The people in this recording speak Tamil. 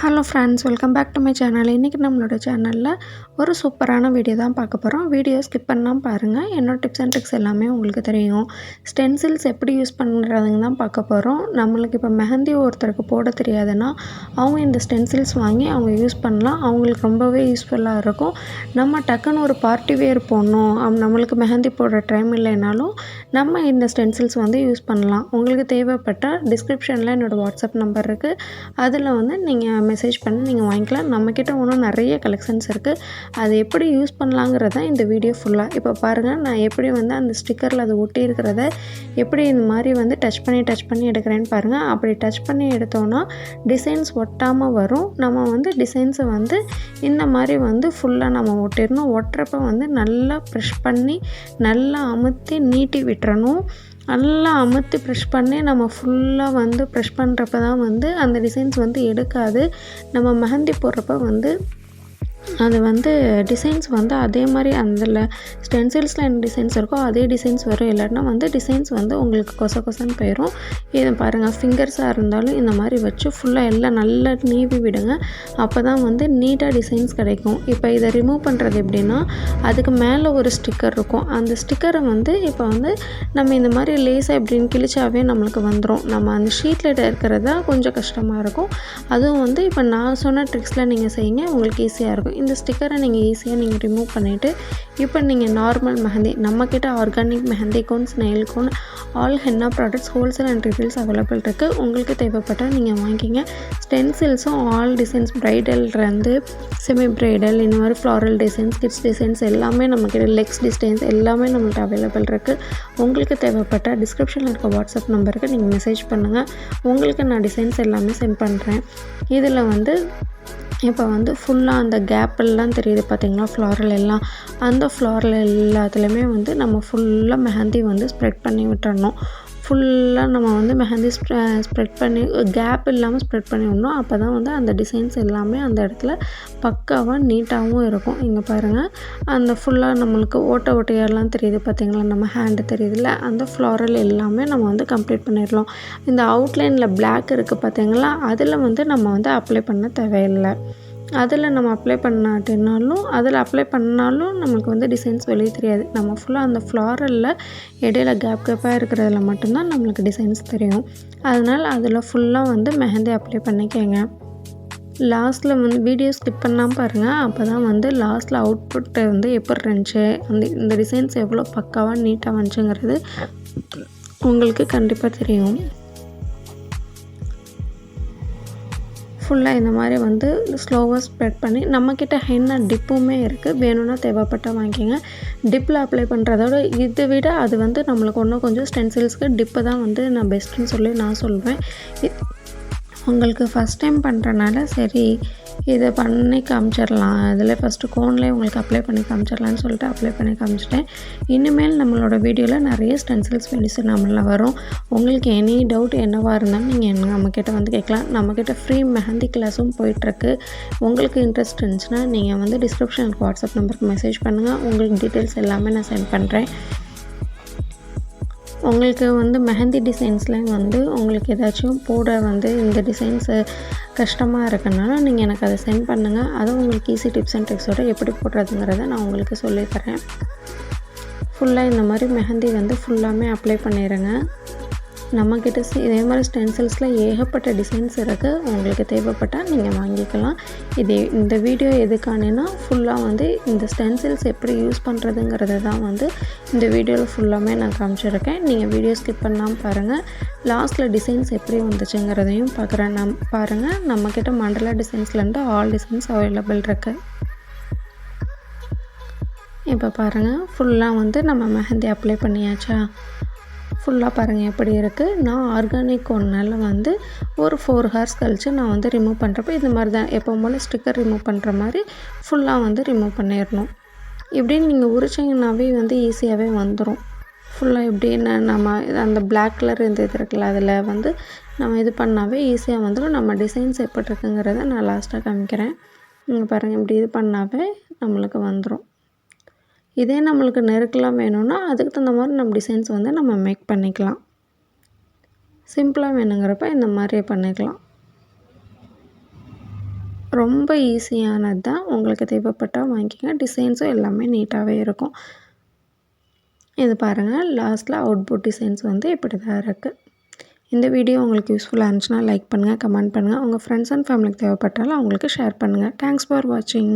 Hello friends, welcome back to my channel. இன்றைக்கி நம்மளோட சேனலில் ஒரு சூப்பரான வீடியோ தான் பார்க்க போகிறோம். வீடியோ ஸ்கிப் பண்ணாமல் பாருங்கள். என்னோட டிப்ஸ் அண்ட் ட்ரிக்ஸ் எல்லாமே உங்களுக்கு தெரியும். ஸ்டென்சில்ஸ் எப்படி யூஸ் பண்ணுறதுங்க தான் பார்க்க போகிறோம். நம்மளுக்கு இப்போ மெஹந்தி ஒருத்தருக்கு போட தெரியாதுன்னா அவங்க இந்த ஸ்டென்சில்ஸ் வாங்கி அவங்க யூஸ் பண்ணலாம். அவங்களுக்கு ரொம்பவே யூஸ்ஃபுல்லாக இருக்கும். நம்ம டக்குன்னு ஒரு பார்ட்டி வேர் போடணும், நம்மளுக்கு மெஹந்தி போடுற டைம் இல்லைனாலும் நம்ம இந்த ஸ்டென்சில்ஸ் வந்து யூஸ் பண்ணலாம். உங்களுக்கு தேவைப்பட்டால் டிஸ்கிரிப்ஷனில் என்னோடய வாட்ஸ்அப் நம்பர் இருக்குது. அதில் வந்து நீங்கள் மெசேஜ் பண்ணி நீங்கள் வாங்கிக்கலாம். நம்மக்கிட்ட இன்னும் நிறைய கலெக்ஷன்ஸ் இருக்குது. அது எப்படி யூஸ் பண்ணலாங்கிறது தான் இந்த வீடியோ ஃபுல்லாக. இப்போ பாருங்கள், நான் எப்படி வந்து அந்த ஸ்டிக்கரில் அது ஒட்டி இருக்கிறத எப்படி இந்த மாதிரி வந்து டச் பண்ணி எடுக்கிறேன்னு பாருங்கள். அப்படி டச் பண்ணி எடுத்தோன்னா டிசைன்ஸ் ஒட்டாமல் வரும். நம்ம வந்து டிசைன்ஸை வந்து இந்த மாதிரி வந்து ஃபுல்லாக நம்ம ஒட்டிடணும். ஒட்டுறப்ப வந்து நல்லா ப்ரெஷ் பண்ணி நல்லா அமுத்தி நீட்டி விட்டுறணும். நல்லா அமுத்தி ப்ரெஷ் பண்ணி நம்ம ஃபுல்லாக வந்து ப்ரெஷ் பண்ணுறப்ப தான் வந்து அந்த டிசைன்ஸ் வந்து எடுக்காது. நம்ம மெஹந்தி போடுறப்ப வந்து அது வந்து டிசைன்ஸ் வந்து அதே மாதிரி அதில் ஸ்டென்சில்ஸில் என்ன டிசைன்ஸ் இருக்கோ அதே டிசைன்ஸ் வரும். இல்லைன்னா வந்து டிசைன்ஸ் வந்து உங்களுக்கு கொசன்னு போயிடும். இதை பாருங்கள், ஃபிங்கர்ஸாக இருந்தாலும் இந்த மாதிரி வச்சு ஃபுல்லாக எல்லாம் நல்லா நீவி விடுங்க. அப்போ தான் வந்து நீட்டாக டிசைன்ஸ் கிடைக்கும். இப்போ இதை ரிமூவ் பண்ணுறது எப்படின்னா, அதுக்கு மேலே ஒரு ஸ்டிக்கர் இருக்கும். அந்த ஸ்டிக்கரை வந்து இப்போ வந்து நம்ம இந்த மாதிரி லேஸாக எப்படின்னு கிழிச்சாவே நம்மளுக்கு வந்துடும். நம்ம அந்த ஷீட்டில் இருக்கிறது தான் கொஞ்சம் கஷ்டமாக இருக்கும். அதுவும் வந்து இப்போ நான் சொன்ன ட்ரிக்ஸில் நீங்கள் செய்யுங்க, உங்களுக்கு ஈஸியாக இருக்கும். இந்த ஸ்டிக்கரை நீங்கள் ஈஸியாக ரிமூவ் பண்ணிவிட்டு இப்போ நீங்கள் நார்மல் மெஹந்தி, நம்மக்கிட்ட organic mehndi cone, snail cone, all henna products wholesale and retails available இருக்குது. உங்களுக்கு தேவைப்பட்டால் நீங்கள் வாங்கிக்கிங்க. ஸ்டென்சில்ஸும் ஆல் டிசைன்ஸ், ப்ரைடல்லேருந்து செமி ப்ரைடல், இந்த மாதிரி ஃப்ளாரல் டிசைன்ஸ், கிட்ஸ் டிசைன்ஸ் எல்லாமே நம்மக்கிட்ட, லெக்ஸ் டிசைன்ஸ் எல்லாமே நம்மள்ட்ட அவைலபிள் இருக்குது. உங்களுக்கு தேவைப்பட்டால் டிஸ்கிரிப்ஷனில் இருக்க வாட்ஸ்அப் நம்பருக்கு நீங்கள் மெசேஜ் பண்ணுங்கள். உங்களுக்கு நான் டிசைன்ஸ் எல்லாமே சென்ட் பண்ணுறேன். இதில் வந்து இப்போ வந்து ஃபுல்லாக அந்த கேப்பெல்லாம் தெரியுது பார்த்திங்களா, ஃப்ளாரல் எல்லாம், அந்த ஃப்ளாரல் எல்லாத்துலேயுமே வந்து நம்ம ஃபுல்லாக மெஹந்தி வந்து ஸ்ப்ரெட் பண்ணி விட்டுறணும். ஃபுல்லாக நம்ம வந்து மெஹந்தி ஸ்ப்ரெட் பண்ணி கேப் இல்லாமல் ஸ்ப்ரெட் பண்ணி விடணும். அப்போ தான் வந்து அந்த டிசைன்ஸ் எல்லாமே அந்த இடத்துல பக்காவாக நீட்டாகவும் இருக்கும். இங்கே பாருங்கள், அந்த ஃபுல்லாக நம்மளுக்கு ஓட்டையெல்லாம் தெரியுது பார்த்திங்களா, நம்ம ஹேண்டு தெரியுதுல்ல, அந்த ஃப்ளாரல் எல்லாமே நம்ம வந்து கம்ப்ளீட் பண்ணிடலாம். இந்த அவுட்லைனில் பிளாக் இருக்குது பார்த்திங்களா, அதில் வந்து நம்ம வந்து அப்ளை பண்ண தேவையில்லை. அதில் நம்ம அப்ளை பண்ணாட்டினாலும், அதில் அப்ளை பண்ணாலும் நம்மளுக்கு வந்து டிசைன்ஸ் வெளியே தெரியாது. நம்ம ஃபுல்லாக அந்த ஃப்ளாரலில் இடையில கேப்பாக இருக்கிறதுல மட்டும்தான் நம்மளுக்கு டிசைன்ஸ் தெரியும். அதனால் அதில் ஃபுல்லாக வந்து மெஹந்தி அப்ளை பண்ணிக்கங்க. லாஸ்ட்டில் வந்து வீடியோ ஸ்கிப் பண்ணாமல் பாருங்கள். அப்போ தான் வந்து லாஸ்ட்டில் அவுட்புட்டு வந்து எப்படி இருந்துச்சு, இந்த டிசைன்ஸ் எவ்வளோ பக்காவாக நீட்டாக வந்துச்சுங்கிறது உங்களுக்கு கண்டிப்பாக தெரியும். ஃபுல்லாக இந்த மாதிரி வந்து ஸ்லோவாக ஸ்ப்ரெட் பண்ணி, நம்மக்கிட்ட ஹென்னா டிப்புமே இருக்குது. வேணும்னா தேவைப்பட்டால் வாங்கிக்கோங்க. டிப்பில் அப்ளை பண்ணுறதோட இதை விட அது வந்து நம்மளுக்கு இன்னும் கொஞ்சம் ஸ்டென்சில்ஸ்க்கு டிப்பு தான் வந்து நான் பெஸ்ட்டுன்னு சொல்லி நான் சொல்வேன். உங்களுக்கு ஃபஸ்ட் டைம் பண்ணுறனால சரி இதை பண்ணி காமிச்சிடலாம், அதில் ஃபஸ்ட்டு கோன்லேயே உங்களுக்கு அப்ளை பண்ணி காமிச்சிடலான்னு சொல்லிட்டு அப்ளை பண்ணி காமிச்சிட்டேன். இனிமேல் நம்மளோட வீடியோவில் நிறைய ஸ்டென்சில்ஸ் வீடியோஸ் நம்மளில் வரும். உங்களுக்கு எனி டவுட் என்னவாக இருந்தாலும் நீங்கள் நம்மக்கிட்ட வந்து கேட்கலாம். நம்மக்கிட்ட ஃப்ரீ மெஹந்தி கிளாஸும் போயிட்டுருக்கு. உங்களுக்கு இன்ட்ரெஸ்ட் இருந்துச்சுன்னா நீங்கள் வந்து டிஸ்கிரிப்ஷனுக்கு வாட்ஸ்அப் நம்பருக்கு மெசேஜ் பண்ணுங்கள். உங்களுக்கு டீட்டெயில்ஸ் எல்லாமே நான் சென்ட் பண்ணுறேன். உங்களுக்கு வந்து மெஹந்தி டிசைன்ஸில் வந்து உங்களுக்கு ஏதாச்சும் போட வந்து இந்த டிசைன்ஸு கஷ்டமாக இருக்கனால நீங்கள் எனக்கு அதை சென்ட் பண்ணுங்கள். அதுவும் உங்களுக்கு ஈஸி டிப்ஸ் அண்ட் ட்ரிக்ஸோடு எப்படி போடுறதுங்கிறத நான் உங்களுக்கு சொல்லித்தரேன். ஃபுல்லாக இந்த மாதிரி மெஹந்தி வந்து ஃபுல்லாமே அப்ளை பண்ணிடுங்க. நம்மக்கிட்ட இதே மாதிரி ஸ்டென்சில்ஸில் ஏகப்பட்ட டிசைன்ஸ் இருக்குது. உங்களுக்கு தேவைப்பட்டால் நீங்கள் வாங்கிக்கலாம். இந்த வீடியோ எதுக்கானேன்னா ஃபுல்லாக வந்து இந்த ஸ்டென்சில்ஸ் எப்படி யூஸ் பண்ணுறதுங்கிறது தான் வந்து இந்த வீடியோவில் ஃபுல்லாமே நான் காமிச்சிருக்கேன். நீங்கள் வீடியோ ஸ்கிப் பண்ணாமல் பாருங்கள். லாஸ்ட்டில் டிசைன்ஸ் எப்படி வந்துச்சுங்கிறதையும் பாருங்கள். நம்மக்கிட்ட மண்டலா டிசைன்ஸ்லேருந்து ஆல் டிசைன்ஸ் அவைலபிள் இருக்குது. இப்போ பாருங்கள், ஃபுல்லாக வந்து நம்ம மெஹந்தி அப்ளை பண்ணியாச்சா, ஃபுல்லாக பாருங்கள் எப்படி இருக்குது. நான் ஆர்கானிக் ஒன்றால் வந்து ஒரு 4 ஹவர்ஸ் கழித்து நான் வந்து ரிமூவ் பண்ணுறப்ப இது மாதிரி தான் எப்போவும் போல் ஸ்டிக்கர் ரிமூவ் பண்ணுற மாதிரி ஃபுல்லாக வந்து ரிமூவ் பண்ணிடணும். இப்படின்னு நீங்கள் உரிச்சிங்கனாவே வந்து ஈஸியாகவே வந்துடும். ஃபுல்லாக எப்படின்னு நம்ம அந்த பிளாக் கலர் இந்த இது இருக்குல்ல, அதில் வந்து நம்ம இது பண்ணாவே ஈஸியாக வந்துடும். நம்ம டிசைன்ஸ் எப்படி இருக்குங்கிறத நான் லாஸ்ட்டாக காமிக்கிறேன். நீங்கள் பாருங்கள், இப்படி இது பண்ணாவே நம்மளுக்கு வந்துடும். இதே நம்மளுக்கு நெருக்கலாம் வேணும்னா அதுக்கு தகுந்த மாதிரி நம்ம டிசைன்ஸ் வந்து நம்ம மேக் பண்ணிக்கலாம். சிம்பிளாக வேணுங்கிறப்ப இந்த மாதிரி பண்ணிக்கலாம். ரொம்ப ஈஸியானது தான். உங்களுக்கு தேவைப்பட்டால் வாங்கிக்கோங்க. டிசைன்ஸும் எல்லாமே நீட்டாகவே இருக்கும். இது பாருங்கள், லாஸ்ட்டில் அவுட்புட் டிசைன்ஸ் வந்து இப்படி தான் இருக்குது. இந்த வீடியோ உங்களுக்கு யூஸ்ஃபுல்லாக இருந்துச்சுன்னா லைக் பண்ணுங்கள், கமெண்ட் பண்ணுங்கள். உங்கள் ஃப்ரெண்ட்ஸ் அண்ட் ஃபேமிலிக்கு தேவைப்பட்டாலும் அவங்களுக்கு ஷேர் பண்ணுங்கள். தேங்க்ஸ் ஃபார் வாட்சிங்.